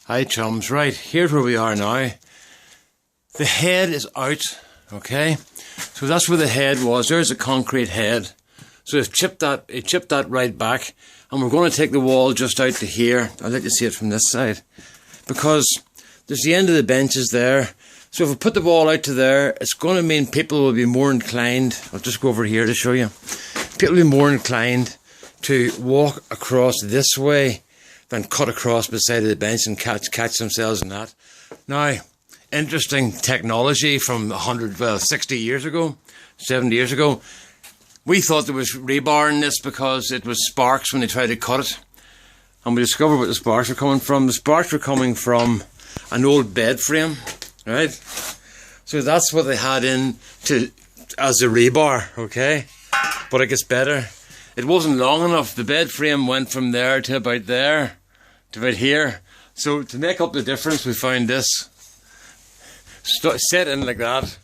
Hi chums, right, here's where we are now. The head is out, okay? So that's where the head was. There's a concrete head. So it chipped that right back, and we're going to take the wall just out to here. I'll let you see it from this side, because there's the end of the benches there. So if we put the wall out to there, it's going to mean people will be more inclined. I'll just go over here to show you. People will be more inclined to walk across this way than cut across the side of the bench and catch themselves in that. Now, interesting technology from 60 years ago, 70 years ago. We thought there was rebar in this because it was sparks when they tried to cut it. And we discovered what the sparks were coming from. The sparks were coming from an old bed frame, right? So that's what they had in as a rebar, okay? But it gets better. It wasn't long enough. The bed frame went from there to about there, to about here. So to make up the difference, we found this set in like that.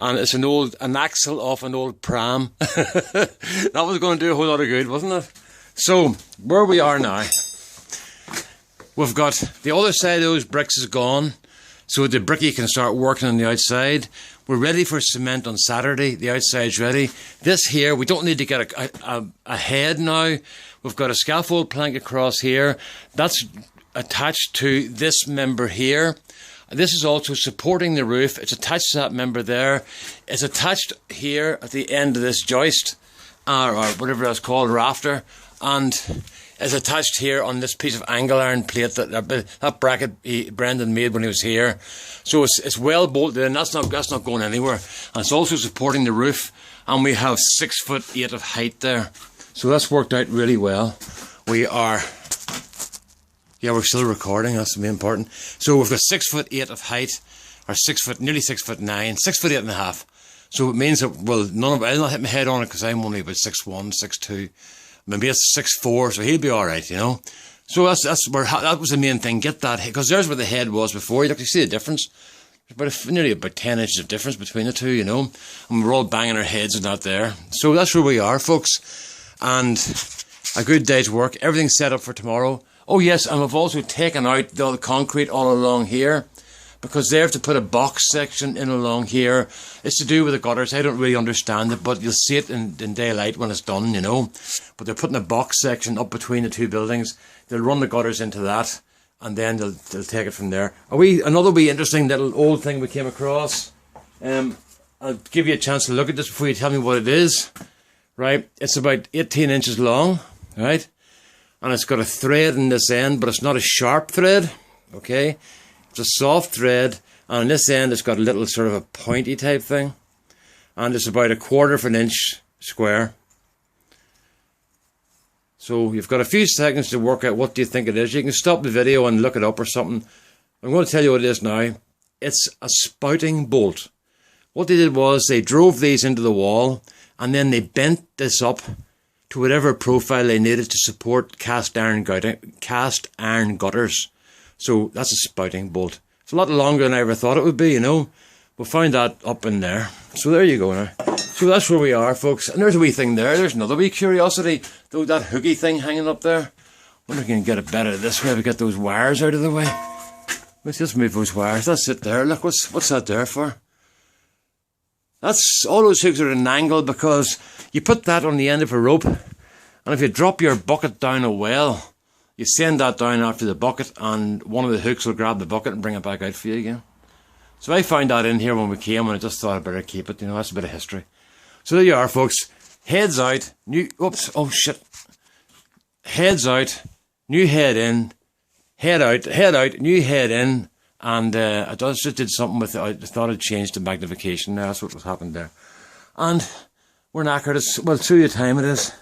And it's an axle off an old pram. That was going to do a whole lot of good, wasn't it? So, where we are now, we've got the other side of those bricks is gone, so the brickie can start working on the outside. We're ready for cement on Saturday. The outside's ready. This here, we don't need to get a head now. We've got a scaffold plank across here. That's attached to this member here. This is also supporting the roof. It's attached to that member there. It's attached here at the end of this joist, or whatever that's called, rafter, and is attached here on this piece of angle iron plate that bracket Brendan made when he was here. So it's well bolted in. That's not going anywhere. And it's also supporting the roof. And we have 6'8" of height there. So that's worked out really well. Yeah, we're still recording, that's the main important. So we've got 6'8" of height, or nearly 6'9", 6'8.5". So it means that, well, I'll not hit my head on it because I'm only about 6'1", 6'2". Maybe it's 6'4", so he'll be alright, you know. So that was the main thing, get that, because there's where the head was before. You can see the difference. There's nearly about 10 inches of difference between the two, you know. And we're all banging our heads and that there. So that's where we are, folks. And a good day's work. Everything's set up for tomorrow. Oh yes, and we've also taken out the concrete all along here, because they have to put a box section in along here. It's to do with the gutters. I don't really understand it, but you'll see it in daylight when it's done, you know. But they're putting a box section up between the two buildings. They'll run the gutters into that, and then they'll take it from there. Another wee interesting little old thing we came across. I'll give you a chance to look at this before you tell me what it is. Right, it's about 18 inches long, right? And it's got a thread in this end, but it's not a sharp thread, okay? It's a soft thread, and on this end it's got a little sort of a pointy type thing. And it's about 1/4 of an inch square. So you've got a few seconds to work out what do you think it is. You can stop the video and look it up or something. I'm going to tell you what it is now. It's a spouting bolt. What they did was they drove these into the wall, and then they bent this up to whatever profile they needed to support cast iron gutters. So that's a spouting bolt. It's a lot longer than I ever thought it would be, you know. We'll find that up in there. So there you go now. So that's where we are, folks. And there's a wee thing there. There's another wee curiosity. Though that hooky thing hanging up there. Wonder if we can get it better this way. We get those wires out of the way. Let's just move those wires. That's it there. Look, what's that there for? That's all those hooks are at an angle because you put that on the end of a rope, and if you drop your bucket down a well, you send that down after the bucket, and one of the hooks will grab the bucket and bring it back out for you again. So I found that in here when we came, and I just thought I'd better keep it. You know, that's a bit of history. So there you are, folks. Heads out. Heads out. New head in. Head out. New head in. And I just did something with it. I thought I'd changed the magnification there. That's what was happened there. And we're knackered. Well, show you the time it is.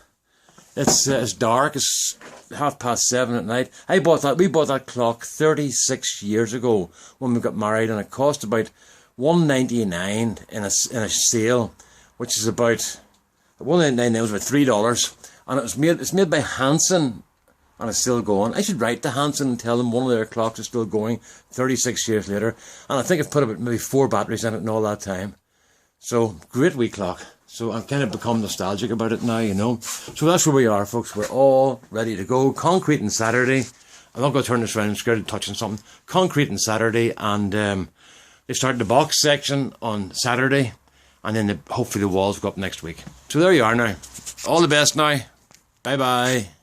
It's dark. It's 7:30 at night. We bought that clock 36 years ago when we got married, and it cost about $1.99 in a sale, which is about $1.99. Was about $3, and it's made by Hanson. And it's still going. I should write to Hanson and tell them one of their clocks is still going 36 years later. And I think I've put about maybe 4 batteries in it in all that time. So, great wee clock. So I've kind of become nostalgic about it now, you know. So that's where we are, folks. We're all ready to go. Concrete on Saturday. I'm not going to turn this around. I'm scared of touching something. Concrete on Saturday, and they start the box section on Saturday, and then hopefully the walls go up next week. So there you are now. All the best now. Bye bye.